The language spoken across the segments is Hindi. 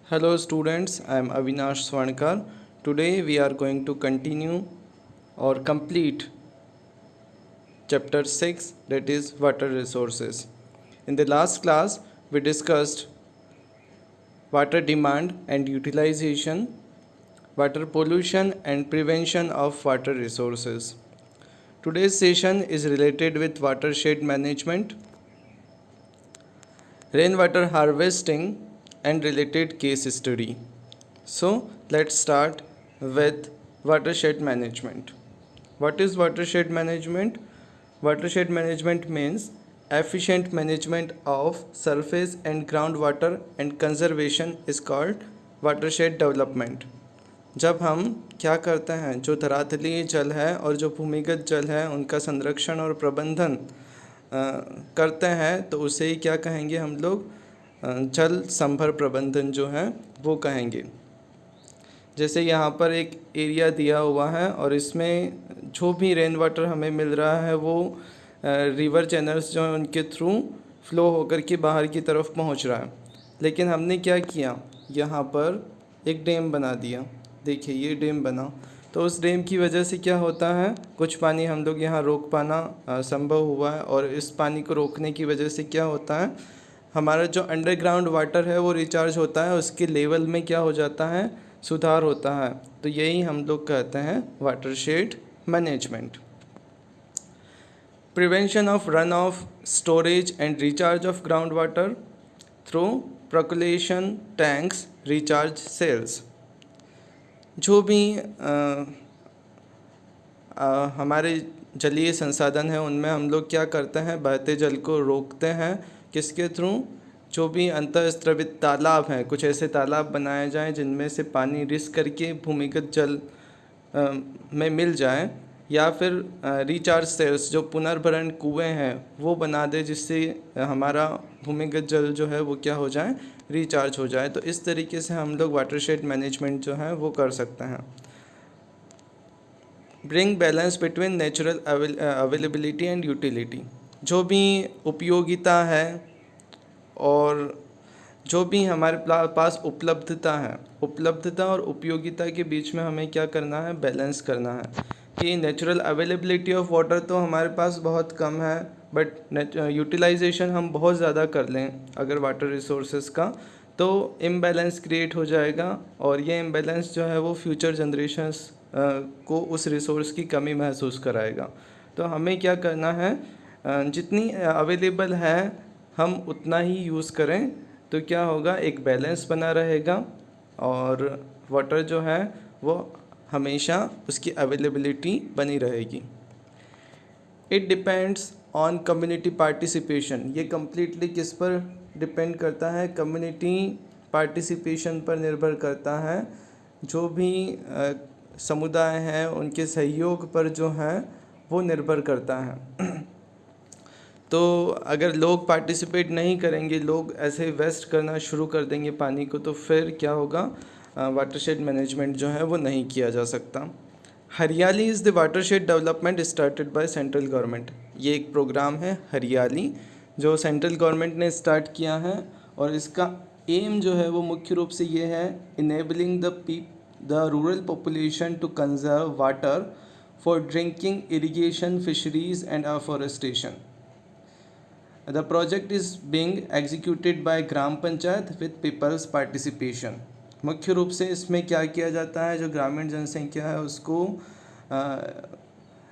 Hello students, I am Avinash Swankar. Today we are going to continue or complete chapter 6, that is water resources. In the last class we discussed water demand and utilization, water pollution and prevention of water resources. Today's session is related with watershed management, rainwater harvesting and related case study. So let's start with watershed management. What is watershed management? Watershed management means efficient management of surface and groundwater and conservation is called watershed development. जब हम क्या करते हैं, जो धरातलीय जल है और जो भूमिगत जल है उनका संरक्षण और प्रबंधन करते हैं तो उसे ही क्या कहेंगे हम लोग, जल संभर प्रबंधन जो है वो कहेंगे। जैसे यहाँ पर एक एरिया दिया हुआ है और इसमें जो भी रेन वाटर हमें मिल रहा है वो रिवर चैनल्स जो हैं उनके थ्रू फ्लो होकर के बाहर की तरफ पहुँच रहा है। लेकिन हमने क्या किया, यहाँ पर एक डैम बना दिया। देखिए ये डैम बना, तो उस डैम की वजह से क्या होता है, कुछ पानी हम लोग यहाँ रोक पाना संभव हुआ है। और इस पानी को रोकने की वजह से क्या होता है, हमारा जो अंडरग्राउंड वाटर है वो रिचार्ज होता है, उसके लेवल में क्या हो जाता है, सुधार होता है। तो यही हम लोग कहते हैं watershed management. Prevention of run off, storage and recharge of ground water through percolation tanks, recharge cells. जो भी हमारे जलीय संसाधन हैं उनमें हम लोग क्या करते हैं, बहते जल को रोकते हैं। किसके थ्रू? जो भी अंतःस्त्रवित तालाब हैं, कुछ ऐसे तालाब बनाए जाएं जिनमें से पानी रिस करके भूमिगत जल में मिल जाए, या फिर रिचार्ज सेल्स जो पुनर्भरण कुएं हैं वो बना दे, जिससे हमारा भूमिगत जल जो है वो क्या हो जाए, रिचार्ज हो जाए। तो इस तरीके से हम लोग वाटरशेड मैनेजमेंट जो है वो कर सकते हैं। Bring balance between natural availability and utility. जो भी उपयोगिता है और जो भी हमारे पास उपलब्धता है, उपलब्धता और उपयोगिता के बीच में हमें क्या करना है, बैलेंस करना है। कि नेचुरल अवेलेबिलिटी ऑफ वाटर तो हमारे पास बहुत कम है, बट यूटिलाइजेशन हम बहुत ज़्यादा कर लें अगर वाटर रिसोर्सेज का, तो इम्बैलेंस क्रिएट हो जाएगा। और ये इम्बैलेंस जो है वो फ्यूचर जनरेशन्स को उस रिसोर्स की कमी महसूस कराएगा। तो हमें क्या करना है, जितनी अवेलेबल है हम उतना ही यूज़ करें, तो क्या होगा, एक बैलेंस बना रहेगा और वाटर जो है वो हमेशा उसकी अवेलेबिलिटी बनी रहेगी। It depends on community participation. ये कम्प्लीटली किस पर डिपेंड करता है, कम्युनिटी पार्टिसिपेशन पर निर्भर करता है। जो भी समुदाय हैं उनके सहयोग पर जो है वो निर्भर करता है। तो अगर लोग पार्टिसिपेट नहीं करेंगे, लोग ऐसे वेस्ट करना शुरू कर देंगे पानी को, तो फिर क्या होगा, वाटरशेड मैनेजमेंट जो है वो नहीं किया जा सकता। हरियाली is the watershed development started by central government. ये एक प्रोग्राम है हरियाली जो सेंट्रल गवर्नमेंट ने स्टार्ट किया है, और इसका एम जो है वो मुख्य रूप से ये है, enabling the rural population to conserve water for drinking, irrigation, fisheries and afforestation. The project is being executed by gram panchayat with people's participation। मुख्य रूप से इसमें क्या किया जाता है, जो ग्रामीण जनसंख्या है उसको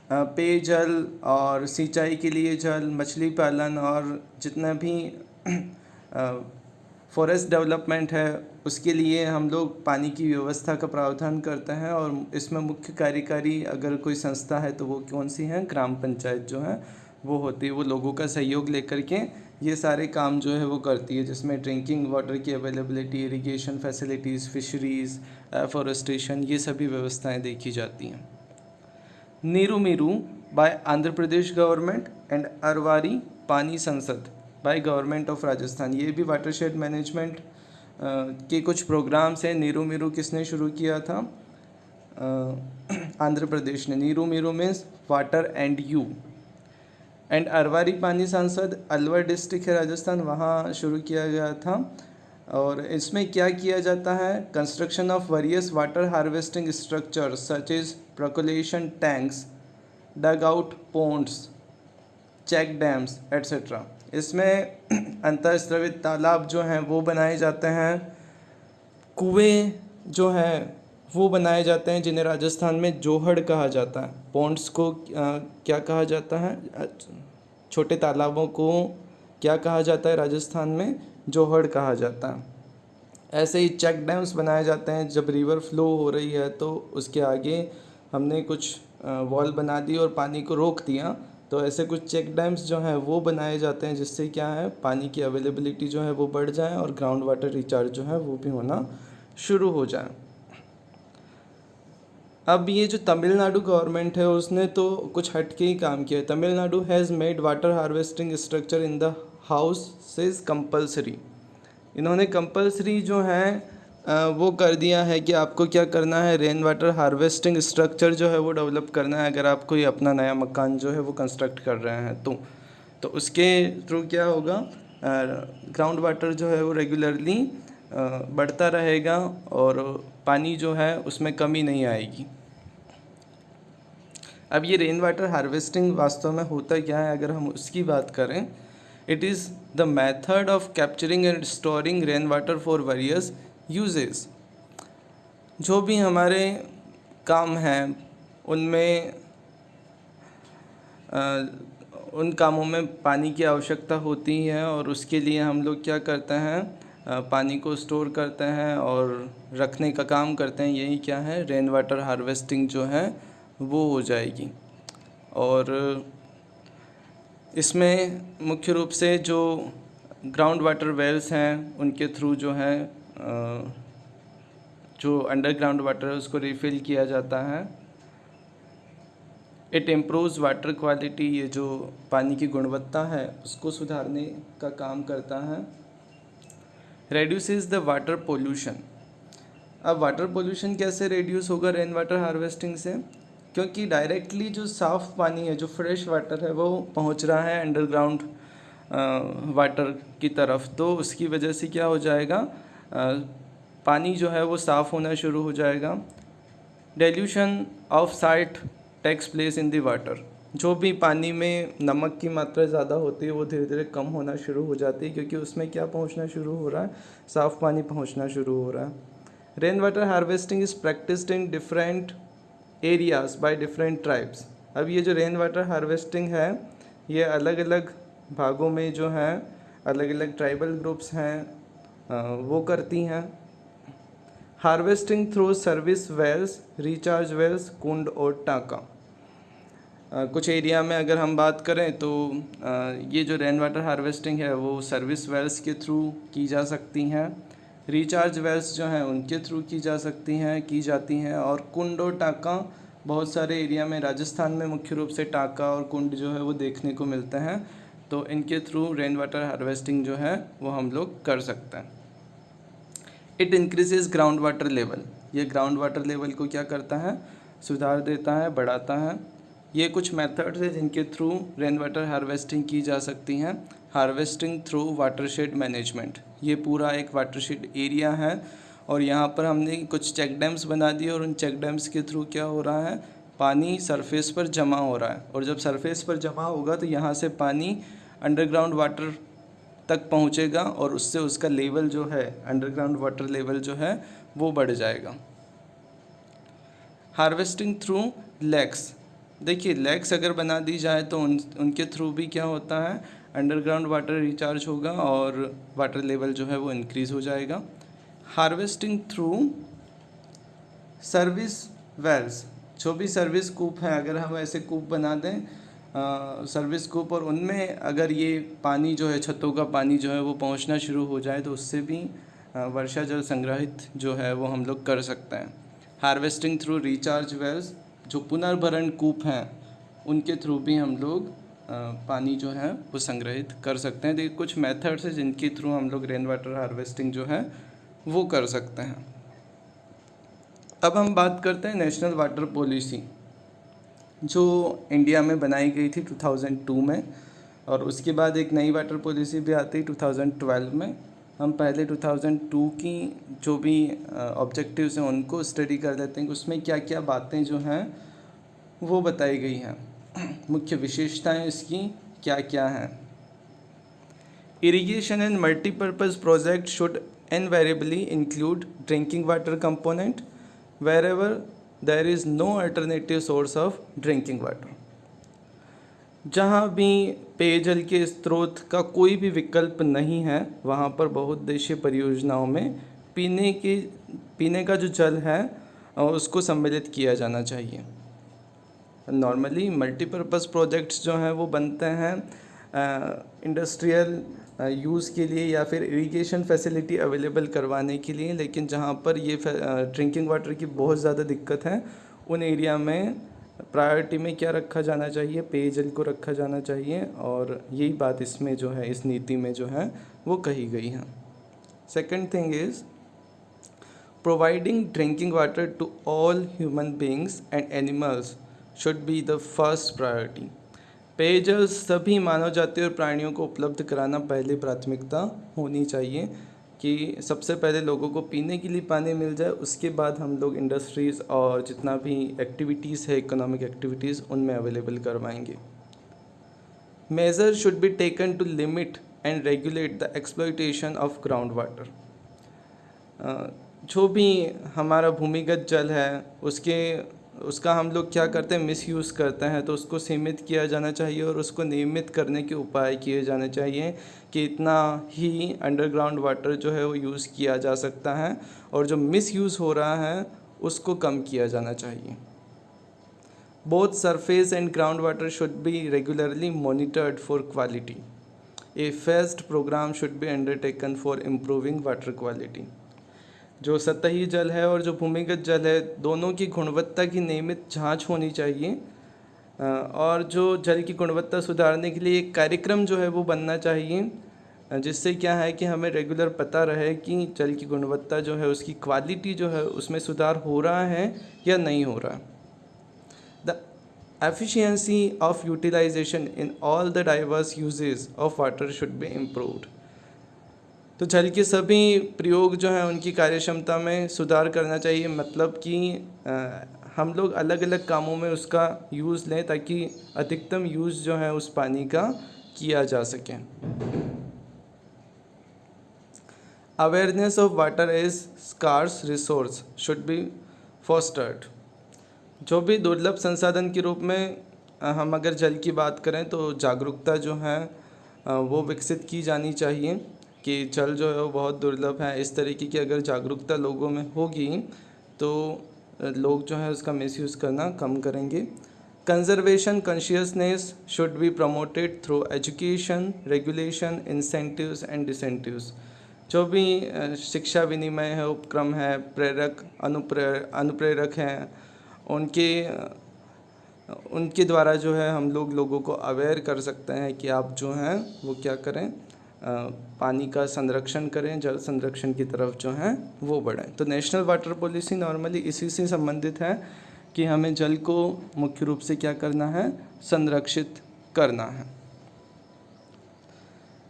पेयजल और सिंचाई के लिए जल, मछली पालन और जितना भी फॉरेस्ट डेवलपमेंट है उसके लिए हम लोग पानी की व्यवस्था का प्रावधान करते हैं। और इसमें मुख्य कार्यकारी अगर कोई संस्था है तो वो कौन सी है, ग्राम पंचायत जो है वो होती है। वो लोगों का सहयोग लेकर के ये सारे काम जो है वो करती है, जिसमें ड्रिंकिंग वाटर की availability, irrigation facilities, fisheries, afforestation, ये सभी व्यवस्थाएं देखी जाती हैं। Neeru Meeru by Andhra Pradesh government and Arvari Pani Sansad by government of Rajasthan. ये भी वाटरशेड मैनेजमेंट के कुछ प्रोग्राम्स हैं। नीरू मीरू किसने शुरू किया था, आंध्र प्रदेश ने। Neeru Meeru means water and you. And Arvari Pani Sansad Alwar district है राजस्थान, वहाँ शुरू किया गया था और इसमें क्या किया जाता है, construction of various water harvesting structures such is percolation tanks, dug out ponds, check dams etcetera. इसमें अंतःस्रावित तालाब जो हैं वो बनाए जाते हैं, कुएं जो हैं वो बनाए जाते हैं जिन्हें राजस्थान में जोहड़ कहा जाता है। पॉन्ड्स को क्या कहा जाता है, छोटे तालाबों को क्या कहा जाता है राजस्थान में, जोहड़ कहा जाता है। ऐसे ही चेक डैम्स बनाए जाते हैं, जब रिवर फ्लो हो रही है तो उसके आगे हमने कुछ वॉल बना दी और पानी को रोक दिया, तो ऐसे कुछ चेक डैम्स जो हैं वो बनाए जाते हैं जिससे क्या है, पानी की अवेलेबिलिटी जो है वो बढ़ जाए और ग्राउंड वाटर रिचार्ज जो है वो भी होना शुरू हो जाए। अब ये जो तमिलनाडु गवर्नमेंट है उसने तो कुछ हटके ही काम किया है। Tamil Nadu has made water harvesting structure in the houses compulsory. इन्होंने कंपलसरी जो है वो कर दिया है कि आपको क्या करना है, रेन वाटर हार्वेस्टिंग स्ट्रक्चर जो है वो डेवलप करना है अगर आप कोई अपना नया मकान जो है वो कंस्ट्रक्ट कर रहे हैं तो उसके थ्रू क्या होगा, ग्राउंड वाटर जो है वो रेगुलरली बढ़ता रहेगा और पानी जो है उसमें कमी नहीं आएगी। अब ये रेन वाटर हार्वेस्टिंग वास्तव में होता क्या है, अगर हम उसकी बात करें, it is the method of capturing and storing rain water for various uses. जो भी हमारे काम हैं उनमें उन कामों में पानी की आवश्यकता होती है और उसके लिए हम लोग क्या करते हैं, पानी को स्टोर करते हैं और रखने का काम करते हैं। यही क्या है, रेन वाटर हार्वेस्टिंग जो है वो हो जाएगी। और इसमें मुख्य रूप से जो ग्राउंड वाटर वेल्स हैं उनके थ्रू जो है जो अंडरग्राउंड वाटर है उसको रिफ़िल किया जाता है। इट इम्प्रूव्स वाटर क्वालिटी, ये जो पानी की गुणवत्ता है उसको सुधारने का काम करता है। Reduces the water pollution. अब वाटर पोल्यूशन कैसे रेड्यूस होगा रेन वाटर हार्वेस्टिंग से, क्योंकि डायरेक्टली जो साफ़ पानी है, जो फ्रेश वाटर है वो पहुंच रहा है अंडरग्राउंड वाटर की तरफ, तो उसकी वजह से क्या हो जाएगा, पानी जो है वो साफ़ होना शुरू हो जाएगा। Dilution of salt takes place in the water. जो भी पानी में नमक की मात्रा ज़्यादा होती है वो धीरे धीरे कम होना शुरू हो जाती है, क्योंकि उसमें क्या पहुंचना शुरू हो रहा है, साफ़ पानी पहुंचना शुरू हो रहा है। Rain water harvesting is practised in different areas by different tribes. अब ये जो रेन वाटर हार्वेस्टिंग है ये अलग अलग भागों में जो है अलग अलग ट्राइबल ग्रुप्स हैं वो करती हैं। Harvesting through service wells, recharge wells, कुंड और टाका। कुछ एरिया में अगर हम बात करें तो ये जो रेन वाटर हार्वेस्टिंग है वो सर्विस वेल्स के थ्रू की जा सकती हैं, रिचार्ज वेल्स जो हैं उनके थ्रू की जाती हैं और कुंड और टाका बहुत सारे एरिया में, राजस्थान में मुख्य रूप से टाका और कुंड जो है वो देखने को मिलते हैं, तो इनके थ्रू रेन वाटर हार्वेस्टिंग जो है वो हम लोग कर सकते हैं। It increases ground water level. ये ग्राउंड वाटर लेवल को क्या करता है, सुधार देता है, बढ़ाता है। ये कुछ मेथड्स हैं जिनके थ्रू रेन वाटर हार्वेस्टिंग की जा सकती हैं। हार्वेस्टिंग थ्रू वाटरशेड मैनेजमेंट, ये पूरा एक वाटरशेड एरिया है और यहाँ पर हमने कुछ चेक डैम्स बना दिए और उन चेक डैम्स के थ्रू क्या हो रहा है, पानी सरफेस पर जमा हो रहा है और जब सरफेस पर जमा होगा तो यहाँ से पानी अंडरग्राउंड वाटर तक पहुँचेगा और उससे उसका लेवल जो है, अंडरग्राउंड वाटर लेवल जो है वो बढ़ जाएगा। Harvesting through lakes. देखिए लेक्स अगर बना दी जाए तो उनके थ्रू भी क्या होता है, अंडरग्राउंड वाटर रिचार्ज होगा और वाटर लेवल जो है वो इंक्रीज़ हो जाएगा। Harvesting through service wells. जो भी सर्विस कूप हैं, अगर हम ऐसे कूप बना दें सर्विस कूप और उनमें अगर ये पानी जो है, छतों का पानी जो है वो पहुंचना शुरू हो जाए तो उससे भी वर्षा जल संग्रहित जो है वो हम लोग कर सकते हैं। हार्वेस्टिंग थ्रू रिचार्ज वेल्स, जो पुनर्भरण कूप हैं उनके थ्रू भी हम लोग पानी जो है वो संग्रहित कर सकते हैं। देखिए कुछ मेथड्स हैं जिनके थ्रू हम लोग रेन वाटर हार्वेस्टिंग जो है वो कर सकते हैं। अब हम बात करते हैं नेशनल वाटर पॉलिसी जो इंडिया में बनाई गई थी 2002 में, और उसके बाद एक नई वाटर पॉलिसी भी आती है 2012 में। हम पहले 2002 की जो भी ऑब्जेक्टिव्स हैं उनको स्टडी कर लेते हैं कि उसमें क्या क्या बातें जो हैं वो बताई गई हैं, मुख्य विशेषताएं इसकी क्या क्या हैं। Irrigation and multi-purpose projects should invariably include drinking water component wherever there is no alternative source of drinking water। जहाँ भी पेयजल के स्रोत का कोई भी विकल्प नहीं है वहाँ पर बहुउद्देशीय परियोजनाओं में पीने का जो जल है उसको सम्मिलित किया जाना चाहिए। नॉर्मली मल्टीपर्पज़ प्रोजेक्ट्स जो हैं वो बनते हैं इंडस्ट्रियल यूज़ के लिए या फिर इरिगेशन फैसिलिटी अवेलेबल करवाने के लिए, लेकिन जहाँ पर ये ड्रिंकिंग वाटर की बहुत ज़्यादा दिक्कत है उन एरिया में प्रायोरिटी में क्या रखा जाना चाहिए, पेयजल को रखा जाना चाहिए। और यही बात इसमें जो है, इस नीति में जो है वो कही गई है। Second thing is providing drinking water to all human beings and animals should be the first priority. पेयजल सभी मानव जाति और प्राणियों को उपलब्ध कराना पहली प्राथमिकता होनी चाहिए कि सबसे पहले लोगों को पीने के लिए पानी मिल जाए, उसके बाद हम लोग इंडस्ट्रीज़ और जितना भी एक्टिविटीज़ है, इकोनॉमिक एक्टिविटीज़, उनमें अवेलेबल करवाएंगे। Measure should be taken to limit and regulate the exploitation of ground water. जो भी हमारा भूमिगत जल है उसका हम लोग क्या करते हैं, मिसयूज़ करते हैं, तो उसको सीमित किया जाना चाहिए और उसको नियमित करने के उपाय किए जाने चाहिए कि इतना ही अंडरग्राउंड वाटर जो है वो यूज़ किया जा सकता है और जो मिसयूज़ हो रहा है उसको कम किया जाना चाहिए। Both surface and ground water should B regularly monitored for quality. A faced programme should be undertaken for improving water quality. जो सतही जल है और जो भूमिगत जल है दोनों की गुणवत्ता की नियमित जांच होनी चाहिए और जो जल की गुणवत्ता सुधारने के लिए एक कार्यक्रम जो है वो बनना चाहिए, जिससे क्या है कि हमें रेगुलर पता रहे कि जल की गुणवत्ता जो है, उसकी क्वालिटी जो है, उसमें सुधार हो रहा है या नहीं हो रहा। The efficiency of utilization in all the diverse uses of water should be improved. तो जल के सभी प्रयोग जो हैं उनकी कार्यक्षमता में सुधार करना चाहिए, मतलब कि हम लोग अलग अलग कामों में उसका यूज़ लें ताकि अधिकतम यूज़ जो है उस पानी का किया जा सके। Awareness of water is scarce resource should be fostered. जो भी दुर्लभ संसाधन के रूप में हम अगर जल की बात करें तो जागरूकता जो है वो विकसित की जानी चाहिए कि जल जो है वो बहुत दुर्लभ है। इस तरीके की अगर जागरूकता लोगों में होगी तो लोग जो है उसका मिसयूज़ करना कम करेंगे। Conservation consciousness should be promoted through education, regulation, incentives and disincentives. जो भी शिक्षा विनिमय है, उपक्रम है, प्रेरक अनुप्रेरक हैं, उनके द्वारा जो है हम लोगों को अवेयर कर सकते हैं कि आप जो हैं वो क्या करें, पानी का संरक्षण करें, जल संरक्षण की तरफ जो है वो बढ़ें। तो नेशनल वाटर पॉलिसी नॉर्मली इसी से संबंधित है कि हमें जल को मुख्य रूप से क्या करना है, संरक्षित करना है।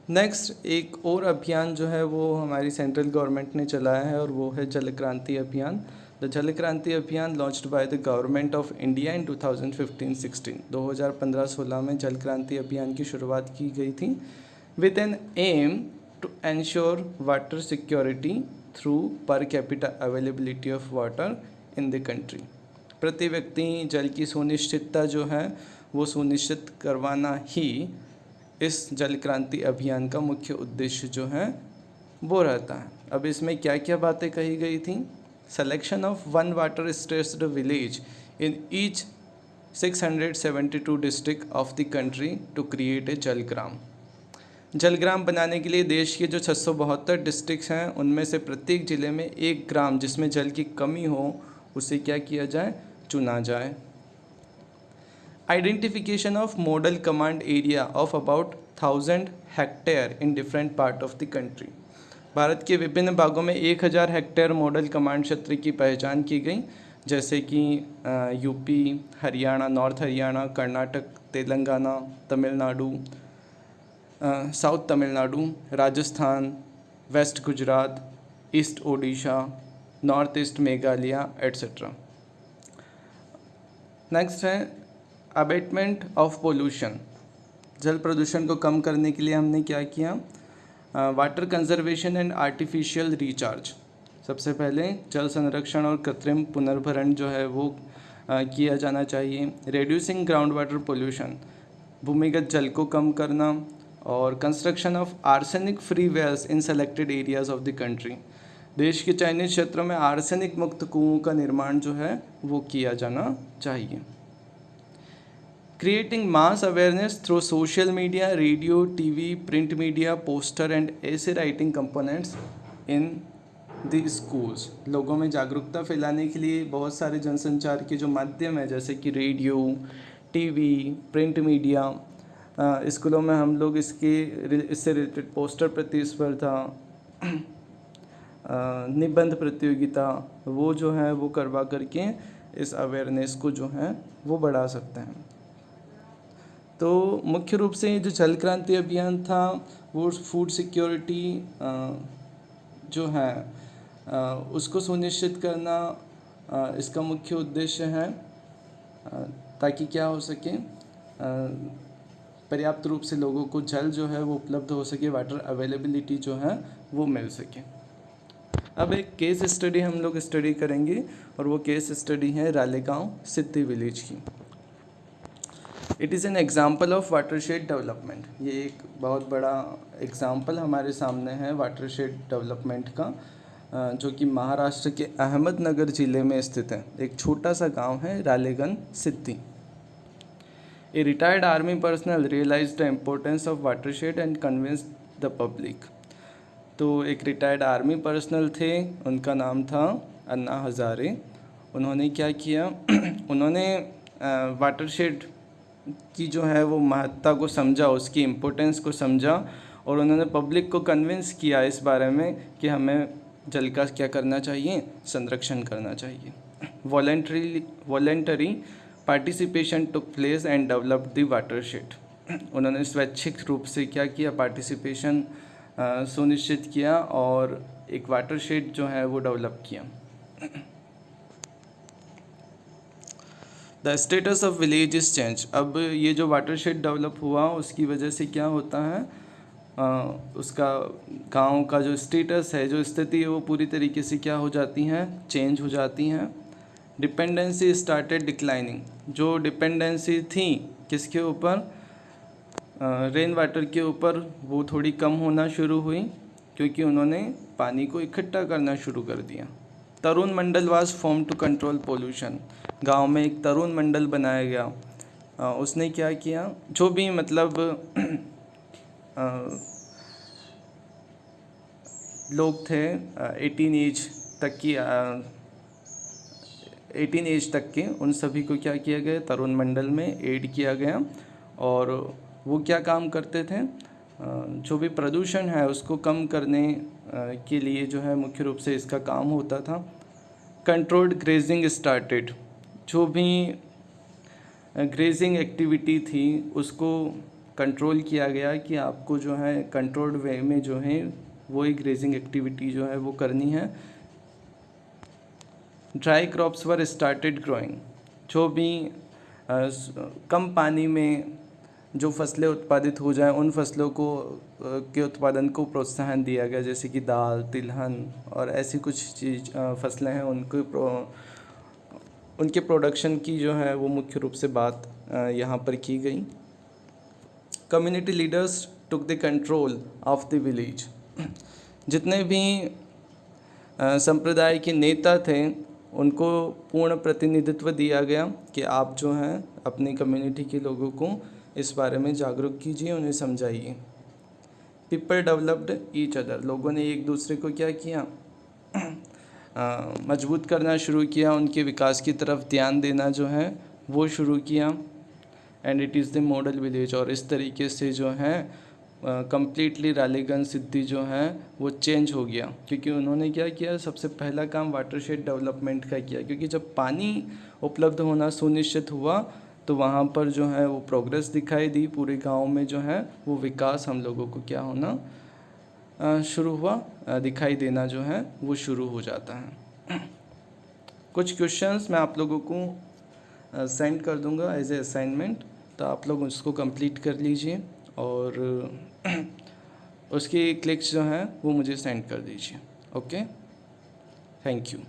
नेक्स्ट एक और अभियान जो है वो हमारी सेंट्रल गवर्नमेंट ने चलाया है और वो है जल क्रांति अभियान। द जल क्रांति अभियान launched by the government of India in 2015-16। 2015-16 में जल क्रांति अभियान की शुरुआत की गई थी with an aim to ensure water security through per capita availability of water in the country। प्रति व्यक्ति जल की सुनिश्चितता जो है वो सुनिश्चित करवाना ही इस जल क्रांति अभियान का मुख्य उद्देश्य जो है वो रहता है। अब इसमें क्या क्या बातें कही गई थी। Selection of one water stressed village in each 672 district of the country to create a Jal Gram. जलग्राम बनाने के लिए देश के जो 672 डिस्ट्रिक्ट्स हैं उनमें से प्रत्येक ज़िले में एक ग्राम जिसमें जल की कमी हो उसे क्या किया जाए, चुना जाए। Identification of model command area of about 1000 hectare in different part of the country. Bharat के विभिन्न भागों में 1000 हेक्टेयर मॉडल कमांड क्षेत्र की पहचान की गई, जैसे कि UP, Haryana, north Haryana, Karnataka, Telangana, Tamil Nadu, south Tamil Nadu, Rajasthan, west Gujarat, east Odisha, north east Meghalaya etcetera. Next है अबेटमेंट ऑफ पोल्यूशन। जल प्रदूषण को कम करने के लिए हमने क्या किया? Water conservation and artificial recharge. सबसे पहले जल संरक्षण और कृत्रिम पुनर्भरण जो है वो किया जाना चाहिए। रेड्यूसिंग ग्राउंड वाटर पोल्यूशन, भूमिगत जल को कम करना, और construction of arsenic free wells in selected areas of the country. देश के चयनित क्षेत्रों में आर्सेनिक मुक्त कुओं का निर्माण जो है वो किया जाना चाहिए। Creating mass awareness through social media, radio, TV, print media, poster and essay writing components in the schools. लोगों में जागरूकता फैलाने के लिए बहुत सारे जनसंचार के जो माध्यम है, जैसे कि रेडियो, टीवी, प्रिंट मीडिया, स्कूलों में हम लोग इससे रिलेटेड पोस्टर प्रतिस्पर्धा, निबंध प्रतियोगिता वो जो है वो करवा करके इस अवेयरनेस को जो है वो बढ़ा सकते हैं। तो मुख्य रूप से जो जल क्रांति अभियान था वो फूड सिक्योरिटी जो है उसको सुनिश्चित करना इसका मुख्य उद्देश्य है, ताकि क्या हो सके, पर्याप्त रूप से लोगों को जल जो है वो उपलब्ध हो सके, वाटर अवेलेबिलिटी जो है वो मिल सके। अब एक केस स्टडी हम लोग स्टडी करेंगे, और वो केस स्टडी है रालेगांव सिद्धि विलेज की। It is an example of watershed development. ये एक बहुत बड़ा एग्जाम्पल हमारे सामने है वाटरशेड डेवलपमेंट का, जो कि महाराष्ट्र के अहमदनगर ज़िले में स्थित है। एक छोटा सा गांव है Ralegan Siddhi. A retired army personnel realized the importance of watershed and convinced the public. तो एक रिटायर्ड आर्मी पर्सनल थे, उनका नाम था अन्ना हज़ारे। उन्होंने क्या किया उन्होंने वाटरशेड की जो है वो महत्ता को समझा, उसकी इम्पोर्टेंस को समझा, और उन्होंने पब्लिक को कन्विंस किया इस बारे में कि हमें जल का क्या करना चाहिए, संरक्षण करना चाहिए। Voluntary participation took place and developed the watershed. उन्होंने स्वैच्छिक रूप से क्या किया, पार्टिसिपेशन सुनिश्चित किया और एक वाटरशेड जो है वो डेवलप किया। The status of village is change. अब ये जो वाटरशेड डेवलप हुआ उसकी वजह से क्या होता है, उसका गांव का जो स्टेटस है, जो स्थिति है, वो पूरी तरीके से क्या हो जाती हैं, चेंज हो जाती हैं। Dependency started declining. जो डिपेंडेंसी थी किसके ऊपर, रेन वाटर के ऊपर, वो थोड़ी कम होना शुरू हुई, क्योंकि उन्होंने पानी को इकट्ठा करना शुरू कर दिया। Tarun Mandal was form to control pollution. गांव में एक तरुण मंडल बनाया गया। उसने क्या किया, जो भी मतलब लोग थे 18 एज तक के, उन सभी को क्या किया गया, तरुण मंडल में ऐड किया गया। और वो क्या काम करते थे, जो भी प्रदूषण है उसको कम करने के लिए जो है मुख्य रूप से इसका काम होता था। Controlled grazing started. जो भी ग्रेजिंग एक्टिविटी थी उसको कंट्रोल किया गया कि आपको जो है कंट्रोल्ड वे में जो है वो एक ग्रेजिंग एक्टिविटी जो है वो करनी है। Dry crops were started growing. जो भी कम पानी में जो फसलें उत्पादित हो जाएं उन फसलों को के उत्पादन को प्रोत्साहन दिया गया, जैसे कि दाल, तिलहन और ऐसी कुछ फसलें हैं, उनके प्रोडक्शन की जो है वो मुख्य रूप से बात यहाँ पर की गई। Community leaders took the control of the village. जितने भी संप्रदाय के नेता थे उनको पूर्ण प्रतिनिधित्व दिया गया कि आप जो हैं अपनी कम्युनिटी के लोगों को इस बारे में जागरूक कीजिए, उन्हें समझाइए। People developed each other. लोगों ने एक दूसरे को क्या किया, मजबूत करना शुरू किया, उनके विकास की तरफ ध्यान देना जो है वो शुरू किया। And it is the model village. और इस तरीके से जो है कम्प्लीटली रालेगन सिद्धि जो है वो चेंज हो गया, क्योंकि उन्होंने क्या किया, सबसे पहला काम वाटरशेड डेवलपमेंट का किया, क्योंकि जब पानी उपलब्ध होना सुनिश्चित हुआ तो वहाँ पर जो है वो प्रोग्रेस दिखाई दी, पूरे गांव में जो है वो विकास हम लोगों को क्या होना शुरू हुआ, दिखाई देना जो है वो शुरू हो जाता है। कुछ क्वेश्चंस मैं आप लोगों को सेंड कर दूंगा एज ए असाइनमेंट, तो आप लोग उसको कंप्लीट कर लीजिए और उसकी क्लिक्स जो हैं वो मुझे सेंड कर दीजिए। Okay, thank you.